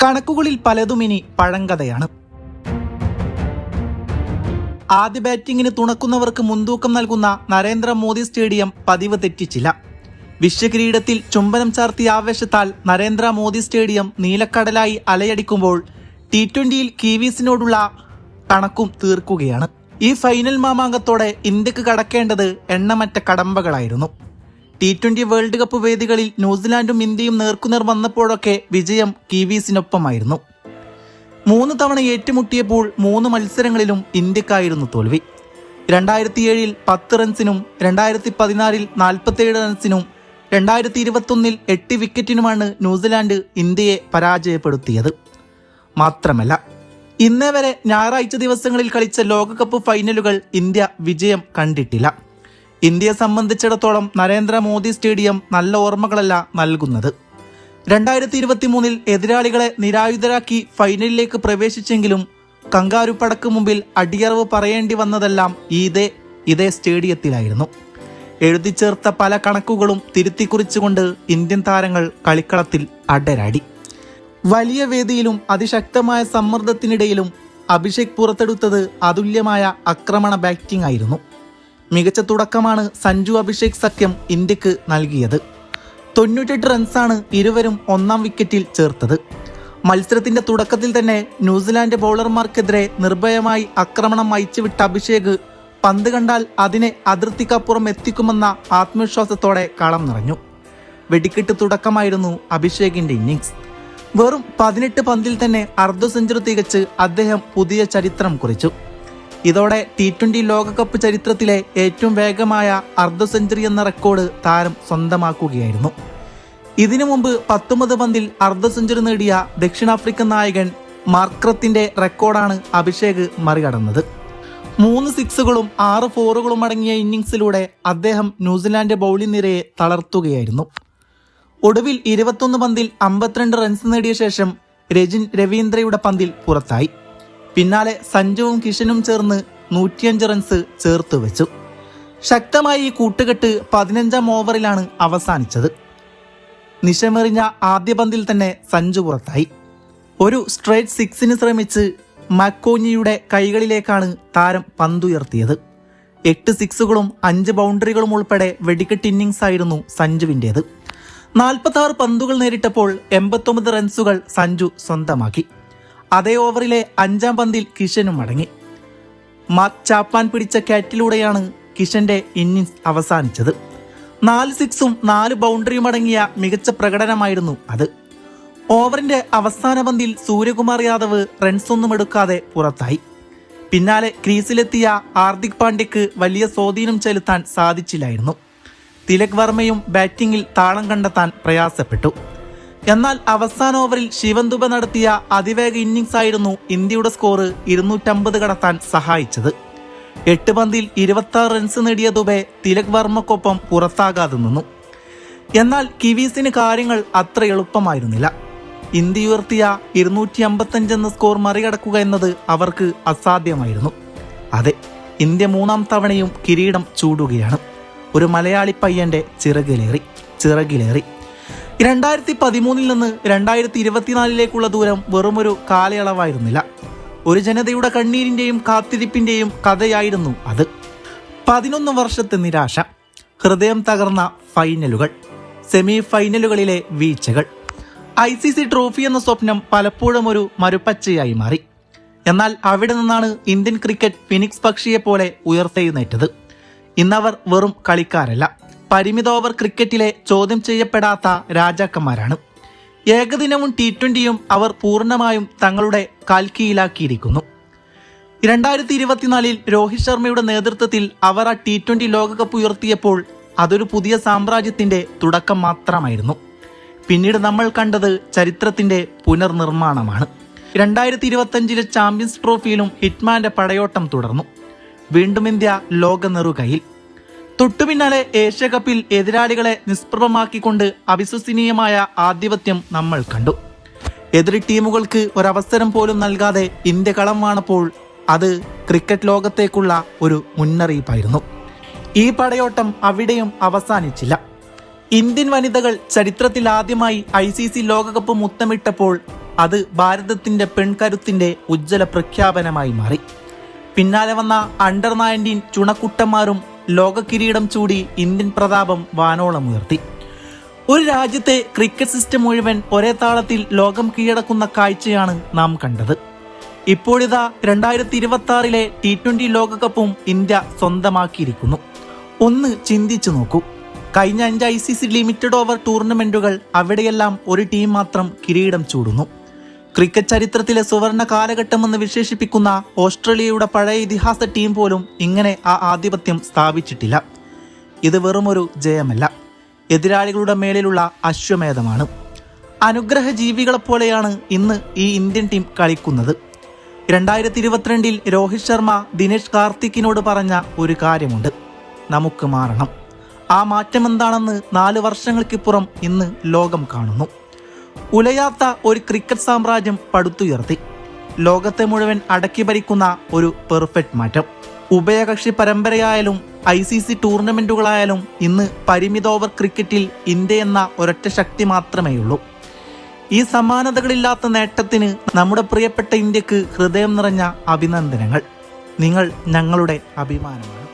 കണക്കുകളിൽ പലതും ഇനി പഴങ്കഥയാണ്. ആദ്യ ബാറ്റിങ്ങിന് തുണക്കുന്നവർക്ക് മുൻതൂക്കം നൽകുന്ന നരേന്ദ്രമോദി സ്റ്റേഡിയം പതിവ് തെറ്റിച്ചില്ല. വിശ്വകിരീടത്തിൽ ചുംബനം ചാർത്തിയ ആവേശത്താൽ നരേന്ദ്രമോദി സ്റ്റേഡിയം നീലക്കടലായി അലയടിക്കുമ്പോൾ T20യിൽ കിവീസിനോടുള്ള കണക്കും തീർക്കുകയാണ്. ഈ ഫൈനൽ മാമാങ്കത്തോടെ ഇന്ത്യക്ക് കടക്കേണ്ടത് എണ്ണമറ്റ കടമ്പകളായിരുന്നു. T20 വേൾഡ് കപ്പ് വേദികളിൽ ന്യൂസിലാൻഡും ഇന്ത്യയും നേർക്കുനേർ വന്നപ്പോഴൊക്കെ വിജയം കിവീസിനൊപ്പമായിരുന്നു. 3 തവണ ഏറ്റുമുട്ടിയപ്പോൾ 3 മത്സരങ്ങളിലും ഇന്ത്യക്കായിരുന്നു തോൽവി. 2007 10 റൺസിനും 2014 47 റൺസിനും 2021 8 വിക്കറ്റിനുമാണ് ന്യൂസിലാൻഡ് ഇന്ത്യയെ പരാജയപ്പെടുത്തിയത്. മാത്രമല്ല, ഇന്നേ വരെ ഞായറാഴ്ച ദിവസങ്ങളിൽ കളിച്ച ലോകകപ്പ് ഫൈനലുകൾ ഇന്ത്യ വിജയം കണ്ടിട്ടില്ല. ഇന്ത്യയെ സംബന്ധിച്ചിടത്തോളം നരേന്ദ്രമോദി സ്റ്റേഡിയം നല്ല ഓർമ്മകളല്ല നൽകുന്നത്. 2023 എതിരാളികളെ നിരായുധരാക്കി ഫൈനലിലേക്ക് പ്രവേശിച്ചെങ്കിലും കങ്കാരു പടക്ക് മുമ്പിൽ അടിയറവ് പറയേണ്ടി വന്നതെല്ലാം ഇതേ സ്റ്റേഡിയത്തിലായിരുന്നു. എഴുതിച്ചേർത്ത പല കണക്കുകളും തിരുത്തിക്കുറിച്ചുകൊണ്ട് ഇന്ത്യൻ താരങ്ങൾ കളിക്കളത്തിൽ അടരാടി. വലിയ വേദിയിലും അതിശക്തമായ സമ്മർദ്ദത്തിനിടയിലും അഭിഷേക് പുറത്തെടുത്തത് അതുല്യമായ ആക്രമണ ബാറ്റിംഗ് ആയിരുന്നു. മികച്ച തുടക്കമാണ് സഞ്ജു അഭിഷേക് സഖ്യം ഇന്ത്യക്ക് നൽകിയത്. 98 റൺസാണ് ഇരുവരും 1-ാം വിക്കറ്റിൽ ചേർത്തത്. മത്സരത്തിന്റെ തുടക്കത്തിൽ തന്നെ ന്യൂസിലാൻഡ് ബൗളർമാർക്കെതിരെ നിർഭയമായി ആക്രമണം അയച്ചുവിട്ട അഭിഷേക് പന്ത് കണ്ടാൽ അതിനെ അതിർത്തിക്കപ്പുറം എത്തിക്കുമെന്ന ആത്മവിശ്വാസത്തോടെ കളം നിറഞ്ഞു. വെടിക്കെട്ട് തുടക്കമായിരുന്നു അഭിഷേകിന്റെ ഇന്നിംഗ്സ്. വെറും 18 പന്തിൽ തന്നെ അർദ്ധ സെഞ്ചുറി തികച്ച് അദ്ദേഹം പുതിയ ചരിത്രം കുറിച്ചു. ഇതോടെ T20 ലോകകപ്പ് ചരിത്രത്തിലെ ഏറ്റവും വേഗമായ അർദ്ധ സെഞ്ചുറി എന്ന റെക്കോർഡ് താരം സ്വന്തമാക്കുകയായിരുന്നു. ഇതിനു മുമ്പ് 19 പന്തിൽ അർദ്ധ സെഞ്ചുറി നേടിയ ദക്ഷിണാഫ്രിക്കൻ നായകൻ മാർക്രത്തിന്റെ റെക്കോർഡാണ് അഭിഷേക് മറികടന്നത്. 3 സിക്സുകളും 6 ഫോറുകളും അടങ്ങിയ ഇന്നിംഗ്സിലൂടെ അദ്ദേഹം ന്യൂസിലാൻഡ് ബൗളിംഗ് നിരയെ തളർത്തുകയായിരുന്നു. ഒടുവിൽ 21 പന്തിൽ 52 റൺസ് നേടിയ ശേഷം രജിൻ രവീന്ദ്രയുടെ പന്തിൽ പുറത്തായി. പിന്നാലെ സഞ്ജുവും കിഷനും ചേർന്ന് 105 റൺസ് ചേർത്ത് വെച്ചു. ശക്തമായി ഈ കൂട്ടുകെട്ട് 15-ാം ഓവറിലാണ് അവസാനിച്ചത്. നിശമെറിഞ്ഞ ആദ്യ പന്തിൽ തന്നെ സഞ്ജു പുറത്തായി. ഒരു സ്ട്രൈറ്റ് സിക്സിന് ശ്രമിച്ച് മക്കോഞ്ഞിയുടെ കൈകളിലേക്കാണ് താരം പന്തുയർത്തിയത്. 8 സിക്സുകളും 5 ബൗണ്ടറികളും ഉൾപ്പെടെ വെടിക്കെട്ട് ഇന്നിംഗ്സ് ആയിരുന്നു സഞ്ജുവിൻ്റേത്. 46 പന്തുകൾ നേരിട്ടപ്പോൾ 89 റൺസുകൾ സഞ്ജു സ്വന്തമാക്കി. അതേ ഓവറിലെ 5-ാം പന്തിൽ കിഷനും മടങ്ങി. മാർക്ക് ചാപ്പാൻ പിടിച്ച കാറ്റിലൂടെയാണ് കിഷന്റെ ഇന്നിംഗ്സ് അവസാനിച്ചത്. 4 സിക്സും 4 ബൗണ്ടറിയും അടങ്ങിയ മികച്ച പ്രകടനമായിരുന്നു അത്. ഓവറിന്റെ അവസാന പന്തിൽ സൂര്യകുമാർ യാദവ് റൺസൊന്നും എടുക്കാതെ പുറത്തായി. പിന്നാലെ ക്രീസിലെത്തിയ ഹാർദിക് പാണ്ഡ്യക്ക് വലിയ സ്വാധീനം ചെലുത്താൻ സാധിച്ചില്ലായിരുന്നു. തിലക് വർമ്മയും ബാറ്റിംഗിൽ താളം കണ്ടെത്താൻ പ്രയാസപ്പെട്ടു. എന്നാൽ അവസാന ഓവറിൽ ശിവൻ ദുബെ നടത്തിയ അതിവേഗ ഇന്നിംഗ്സ് ആയിരുന്നു ഇന്ത്യയുടെ സ്കോർ 250 കടത്താൻ സഹായിച്ചത്. 8 പന്തിൽ 26 റൺസ് നേടിയ ദുബെ തിലക് വർമ്മക്കൊപ്പം പുറത്താകാതെ നിന്നു. എന്നാൽ കിവീസിന് കാര്യങ്ങൾ അത്ര എളുപ്പമായിരുന്നില്ല. ഇന്ത്യ ഉയർത്തിയ 255 എന്ന സ്കോർ മറികടക്കുക എന്നത് അവർക്ക് അസാധ്യമായിരുന്നു. അതെ, ഇന്ത്യ 3-ാം തവണയും കിരീടം ചൂടുകയാണ്. ഒരു മലയാളി പയ്യന്റെ ചിറകിലേറി 2013 നിന്ന് 2024 ദൂരം വെറുമൊരു കാലയളവായിരുന്നില്ല. ഒരു ജനതയുടെ കണ്ണീരിന്റെയും കാത്തിരിപ്പിന്റെയും കഥയായിരുന്നു അത്. 11 വർഷത്തെ നിരാശ, ഹൃദയം തകർന്ന ഫൈനലുകൾ, സെമി ഫൈനലുകളിലെ വീഴ്ചകൾ. ICC ട്രോഫി എന്ന സ്വപ്നം പലപ്പോഴും ഒരു മരുപ്പച്ചയായി മാറി. എന്നാൽ അവിടെ നിന്നാണ് ഇന്ത്യൻ ക്രിക്കറ്റ് ഫിനിക്സ് പക്ഷിയെ പോലെ ഉയർത്തെഴുന്നേറ്റത്. ഇന്നവർ വെറും കളിക്കാരല്ല, പരിമിത ഓവർ ക്രിക്കറ്റിലെ ചോദ്യം ചെയ്യപ്പെടാത്ത രാജാക്കന്മാരാണ്. ഏകദിനവും T20യും അവർ പൂർണ്ണമായും തങ്ങളുടെ കാൽക്കീഴിലാക്കിയിരിക്കുന്നു. 2024 രോഹിത് ശർമ്മയുടെ നേതൃത്വത്തിൽ അവർ ആ T20 ലോകകപ്പ് ഉയർത്തിയപ്പോൾ അതൊരു പുതിയ സാമ്രാജ്യത്തിന്റെ തുടക്കം മാത്രമായിരുന്നു. പിന്നീട് നമ്മൾ കണ്ടത് ചരിത്രത്തിന്റെ പുനർനിർമ്മാണമാണ്. 2025 ചാമ്പ്യൻസ് ട്രോഫിയിലും ഹിറ്റ്മാന്റെ പടയോട്ടം തുടർന്നു. വീണ്ടും ഇന്ത്യ ലോക നെറുകയിൽ. തൊട്ടുപിന്നാലെ ഏഷ്യ കപ്പിൽ എതിരാളികളെ നിഷ്പ്രഭമാക്കിക്കൊണ്ട് അവിശ്വസനീയമായ ആധിപത്യം നമ്മൾ കണ്ടു. എതിർ ടീമുകൾക്ക് ഒരവസരം പോലും നൽകാതെ ഇന്ത്യ കളം വാണപ്പോൾ അത് ക്രിക്കറ്റ് ലോകത്തേക്കുള്ള ഒരു മുന്നറിയിപ്പായിരുന്നു. ഈ പടയോട്ടം അവിടെയും അവസാനിച്ചില്ല. ഇന്ത്യൻ വനിതകൾ ചരിത്രത്തിൽ ആദ്യമായി ICC ലോകകപ്പ് മുത്തമിട്ടപ്പോൾ അത് ഭാരതത്തിന്റെ പെൺകരുത്തിന്റെ ഉജ്ജ്വല പ്രഖ്യാപനമായി മാറി. പിന്നാലെ വന്ന അണ്ടർ 19 ചുണക്കുട്ടന്മാരും ലോക കിരീടം ചൂടി ഇന്ത്യൻ പ്രതാപം വാനോളമുയർത്തി. ഒരു രാജ്യത്തെ ക്രിക്കറ്റ് സിസ്റ്റം മുഴുവൻ ഒരേ താളത്തിൽ ലോകം കീഴടക്കുന്ന കാഴ്ചയാണ് നാം കണ്ടത്. ഇപ്പോഴിതാ 2026 T20 ലോകകപ്പും ഇന്ത്യ സ്വന്തമാക്കിയിരിക്കുന്നു. ഒന്ന് ചിന്തിച്ചു നോക്കൂ. കഴിഞ്ഞ 5 ICC ലിമിറ്റഡ് ഓവർ ടൂർണമെന്റുകൾ അവിടെയെല്ലാം ഒരു ടീം മാത്രം കിരീടം ചൂടുന്നു. ക്രിക്കറ്റ് ചരിത്രത്തിലെ സുവർണ കാലഘട്ടമെന്ന് വിശേഷിപ്പിക്കുന്ന ഓസ്ട്രേലിയയുടെ പഴയ ഇതിഹാസ ടീം പോലും ഇങ്ങനെ ആ ആധിപത്യം സ്ഥാപിച്ചിട്ടില്ല. ഇത് വെറുമൊരു ജയമല്ല, എതിരാളികളുടെ മേലിലുള്ള അശ്വമേധമാണ്. അനുഗ്രഹ ജീവികളെപ്പോലെയാണ് ഇന്ന് ഈ ഇന്ത്യൻ ടീം കളിക്കുന്നത്. 2022 രോഹിത് ശർമ്മ ദിനേശ് കാർത്തിക്കിനോട് പറഞ്ഞ ഒരു കാര്യമുണ്ട്: നമുക്ക് മാറണം. ആ മാറ്റം എന്താണെന്ന് 4 വർഷങ്ങൾക്കിപ്പുറം ഇന്ന് ലോകം കാണുന്നു. ഉലയാത്ത ഒരു ക്രിക്കറ്റ് സാമ്രാജ്യം പടുത്തുയർത്തി ലോകത്തെ മുഴുവൻ അടക്കി ഭരിക്കുന്ന ഒരു പെർഫെക്റ്റ് മാറ്റം. ഉഭയകക്ഷി പരമ്പരയായാലും ICC ടൂർണമെന്റുകളായാലും ഇന്ന് പരിമിത ഓവർ ക്രിക്കറ്റിൽ ഇന്ത്യ എന്ന ഒരൊറ്റ ശക്തി മാത്രമേയുള്ളൂ. ഈ സമാനതകളില്ലാത്ത നേട്ടത്തിന് നമ്മുടെ പ്രിയപ്പെട്ട ഇന്ത്യക്ക് ഹൃദയം നിറഞ്ഞ അഭിനന്ദനങ്ങൾ. നിങ്ങൾ ഞങ്ങളുടെ അഭിമാനമാണ്.